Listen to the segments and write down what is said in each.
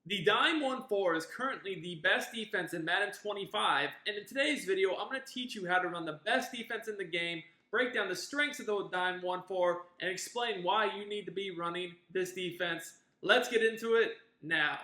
The Dime 1-4 is currently the best defense in Madden 25, and in today's video, I'm going to teach you how to run the best defense in the game, break down the strengths of the Dime 1-4, and explain why you need to be running this defense. Let's get into it now.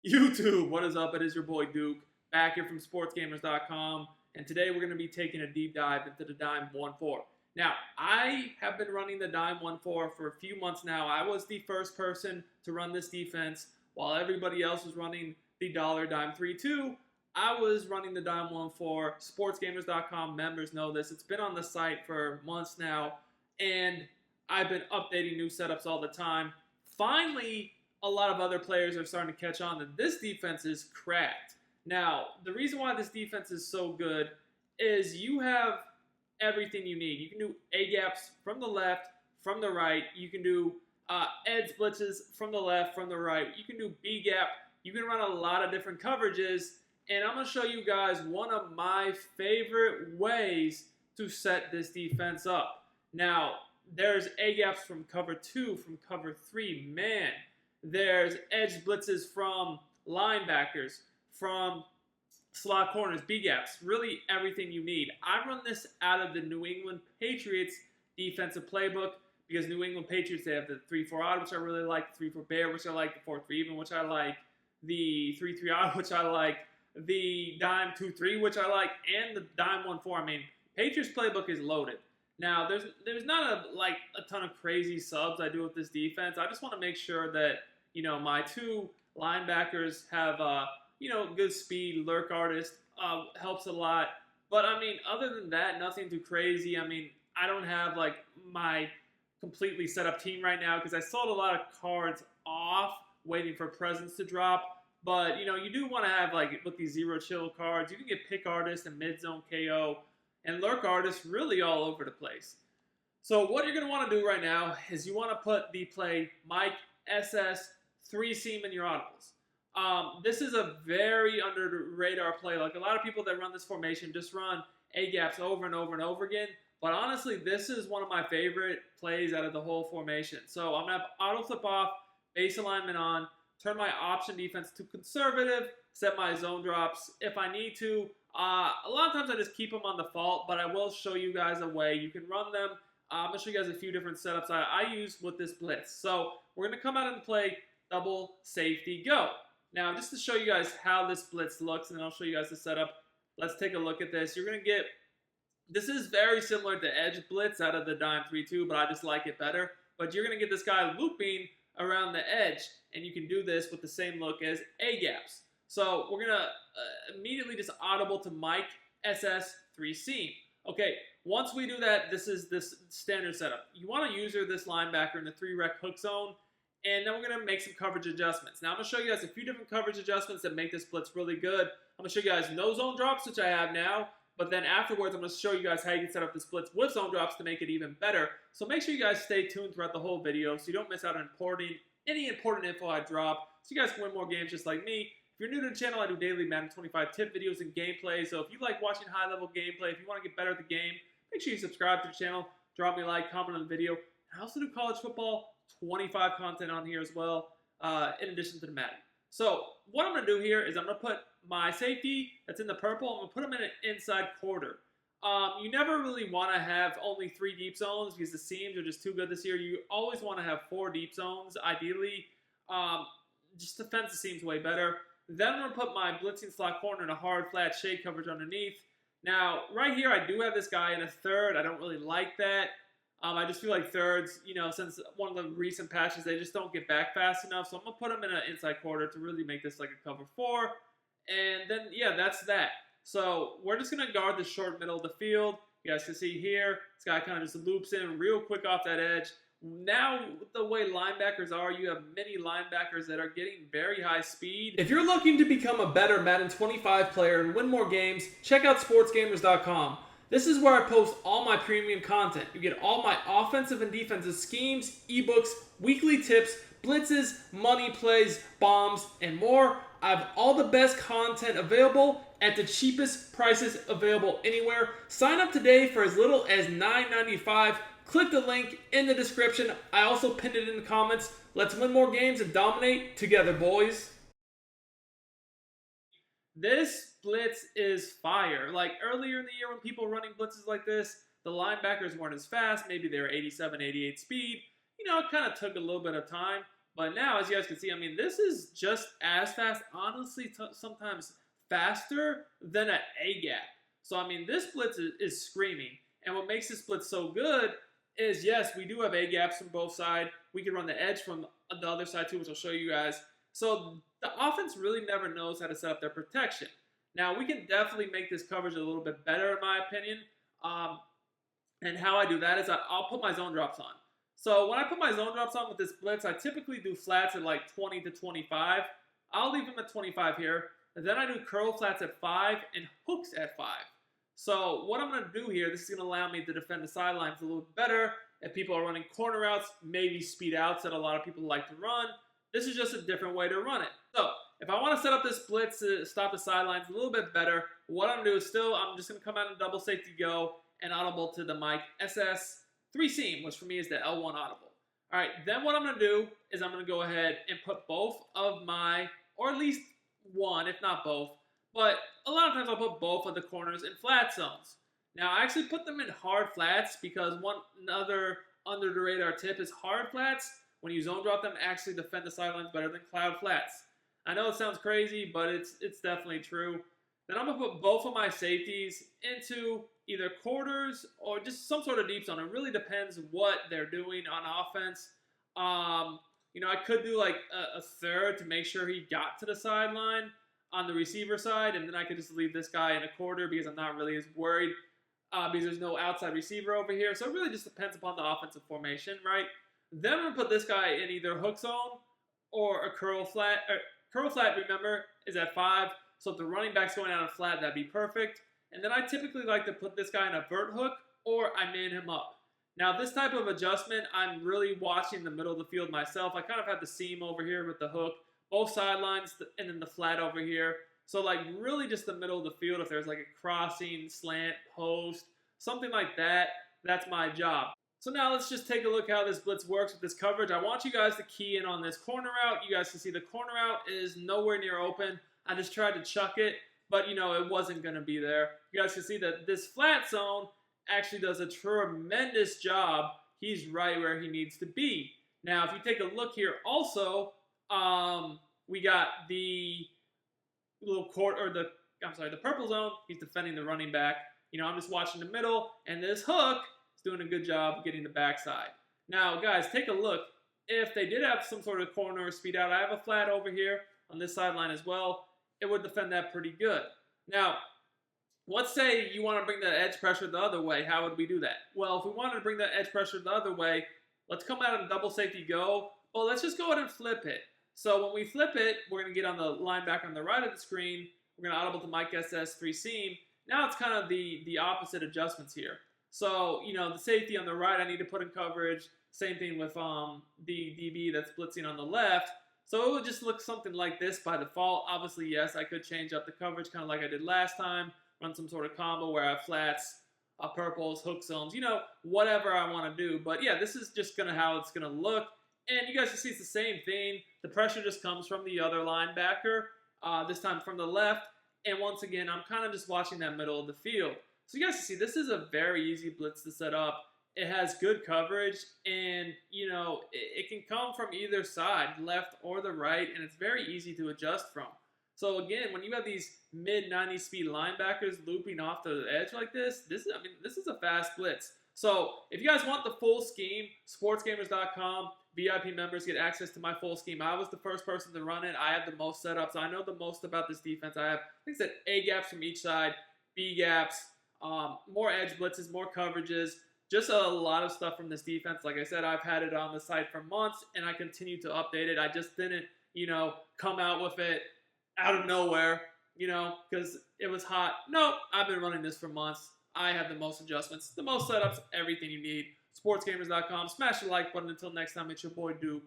YouTube, what is up? It is your boy Duke, back here from sportsgamers.com, and today we're going to be taking a deep dive into the Dime 1-4. Now, I have been running the Dime 1-4 for a few months now. I was the first person to run this defense while everybody else was running the dollar Dime 3-2. I was running the Dime 1-4. Sportsgamers.com members know this. It's been on the site for months now, and I've been updating new setups all the time. Finally, a lot of other players are starting to catch on that this defense is cracked. Now, the reason why this defense is so good is you have everything you need. You can do A-gaps from the left, from the right. You can do edge blitzes from the left, from the right. You can do B-gap. You can run a lot of different coverages. And I'm going to show you guys one of my favorite ways to set this defense up. Now, there's A-gaps from cover 2, from cover 3. Man, there's edge blitzes from linebackers, from slot corners, B-gaps, really everything you need. I run this out of the New England Patriots defensive playbook because New England Patriots, they have the 3-4 odd, which I really like, the 3-4 bear, which I like, the 4-3 even, which I like, the 3-3 odd, which I like, the dime 2-3, which I like, and the dime 1-4. I mean, Patriots playbook is loaded. Now, there's not a ton of crazy subs I do with this defense. I just want to make sure that, you know, my two linebackers have good speed. Lurk artist helps a lot. But, I mean, other than that, nothing too crazy. I mean, I don't have, like, my completely set up team right now because I sold a lot of cards off waiting for presents to drop. But, you know, you do want to have, like, with these zero chill cards, you can get pick artist and mid-zone KO and lurk artist really all over the place. So what you're going to want to do right now is you want to put the play Mike SS 3-seam in your audibles. This is a very under the radar play. Like a lot of people that run this formation just run A-gaps over and over and over again. But honestly, this is one of my favorite plays out of the whole formation. So I'm going to have auto flip off, base alignment on, turn my option defense to conservative, set my zone drops if I need to. A lot of times I just keep them on default, but I will show you guys a way you can run them. I'm going to show you guys a few different setups I use with this blitz. So we're going to come out and play double safety go. Now, just to show you guys how this blitz looks, and then I'll show you guys the setup. Let's take a look at this. You're going to get, this is very similar to edge blitz out of the dime 3-2, but I just like it better. But you're going to get this guy looping around the edge, and you can do this with the same look as A-gaps. So we're going to immediately just audible to Mike SS 3-seam. Okay, once we do that, this is this standard setup. You want to user this linebacker in the 3-rec hook zone, and then we're going to make some coverage adjustments. Now I'm going to show you guys a few different coverage adjustments that make this blitz really good. I'm going to show you guys no zone drops, which I have now, but then afterwards I'm going to show you guys how you can set up this blitz with zone drops to make it even better. So make sure you guys stay tuned throughout the whole video so you don't miss out on any important info I drop, so you guys can win more games just like me. If you're new to the channel, I do daily Madden 25 tip videos and gameplay. So if you like watching high-level gameplay, if you want to get better at the game, make sure you subscribe to the channel, drop me a like, comment on the video. I also do college football 25 content on here as well, in addition to the Madden. So what I'm going to do here is I'm going to put my safety that's in the purple, I'm going to put them in an inside quarter. You never really want to have only 3 deep zones because the seams are just too good this year. You always want to have 4 deep zones, ideally. Just defense the seams way better. Then I'm going to put my blitzing slot corner in a hard, flat shade coverage underneath. Now, right here, I do have this guy in a third. I don't really like that. I just feel like thirds, you know, since one of the recent patches, they just don't get back fast enough. So I'm going to put them in an inside quarter to really make this like a cover 4. And then, yeah, that's that. So we're just going to guard the short middle of the field. You guys can see here, this guy kind of just loops in real quick off that edge. Now, the way linebackers are, you have many linebackers that are getting very high speed. If you're looking to become a better Madden 25 player and win more games, check out sportsgamers.com. This is where I post all my premium content. You get all my offensive and defensive schemes, ebooks, weekly tips, blitzes, money plays, bombs, and more. I have all the best content available at the cheapest prices available anywhere. Sign up today for as little as $9.95. Click the link in the description. I also pinned it in the comments. Let's win more games and dominate together, boys. This blitz is fire. Like earlier in the year when people were running blitzes like this, the linebackers weren't as fast. Maybe they were 87, 88 speed. It kind of took a little bit of time. But now, as you guys can see, this is just as fast, honestly, sometimes faster than an A-gap. So, this blitz is screaming. And what makes this blitz so good is, yes, we do have A-gaps from both sides. We can run the edge from the other side too, which I'll show you guys. So the offense really never knows how to set up their protection. Now, we can definitely make this coverage a little bit better, in my opinion. And how I do that is I'll put my zone drops on. So when I put my zone drops on with this blitz, I typically do flats at like 20 to 25. I'll leave them at 25 here. And then I do curl flats at 5 and hooks at 5. So what I'm going to do here, this is going to allow me to defend the sidelines a little bit better. If people are running corner routes, maybe speed outs that a lot of people like to run. This is just a different way to run it. So if I want to set up this blitz to stop the sidelines a little bit better, what I'm going to do is I'm just going to come out in double safety go and audible to the mic SS 3 seam, which for me is the L1 audible. All right, then what I'm going to do is I'm going to go ahead and put both of my, or at least one, if not both, but a lot of times I'll put both of the corners in flat zones. Now, I actually put them in hard flats because one other under the radar tip is hard flats. When you zone drop them, actually defend the sidelines better than cloud flats. I know it sounds crazy, but it's definitely true. Then I'm going to put both of my safeties into either quarters or just some sort of deep zone. It really depends what they're doing on offense. I could do like a third to make sure he got to the sideline on the receiver side, and then I could just leave this guy in a quarter because I'm not really as worried because there's no outside receiver over here. So it really just depends upon the offensive formation, right? Then I'm going to put this guy in either hook zone or a curl flat. Curl flat, remember, is at 5. So if the running back's going out of flat, that'd be perfect. And then I typically like to put this guy in a vert hook or I man him up. Now, this type of adjustment, I'm really watching the middle of the field myself. I kind of have the seam over here with the hook, both sidelines, and then the flat over here. So, like, really just the middle of the field. If there's like a crossing, slant, post, something like that, that's my job. So now let's just take a look how this blitz works with this coverage. I want you guys to key in on this corner route. You guys can see the corner route is nowhere near open. I just tried to chuck it, but it wasn't going to be there. You guys can see that this flat zone actually does a tremendous job. He's right where he needs to be. Now, if you take a look here also, we got the little the purple zone. He's defending the running back. I'm just watching the middle, and this hook is doing a good job getting the backside. Now, guys, take a look. If they did have some sort of corner or speed out, I have a flat over here on this sideline as well. It would defend that pretty good. Now, let's say you want to bring the edge pressure the other way. How would we do that? Well, if we wanted to bring the edge pressure the other way, let's come out in double safety go. Well, let's just go ahead and flip it. So when we flip it, we're going to get on the linebacker on the right of the screen. We're going to audible to Mike SS 3 seam. Now it's kind of the opposite adjustments here. So, the safety on the right, I need to put in coverage. Same thing with the DB that's blitzing on the left. So it would just look something like this by default. Obviously, yes, I could change up the coverage kind of like I did last time. Run some sort of combo where I have flats, purples, hook zones, whatever I want to do. But yeah, this is just how it's going to look. And you guys can see it's the same thing. The pressure just comes from the other linebacker, this time from the left. And once again, I'm kind of just watching that middle of the field. So you guys can see this is a very easy blitz to set up. It has good coverage, and it can come from either side, left or the right, and it's very easy to adjust from. So again, when you have these mid-90 speed linebackers looping off the edge like this is a fast blitz. So if you guys want the full scheme, sportsgamers.com, VIP members get access to my full scheme. I was the first person to run it. I have the most setups. I know the most about this defense. I have, like I said, A gaps from each side, B gaps, more edge blitzes, more coverages. Just a lot of stuff from this defense. Like I said, I've had it on the site for months, and I continue to update it. I just didn't, come out with it out of nowhere, because it was hot. No, I've been running this for months. I have the most adjustments, the most setups, everything you need. Sportsgamers.com. Smash the like button. Until next time, it's your boy Duke,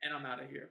and I'm out of here.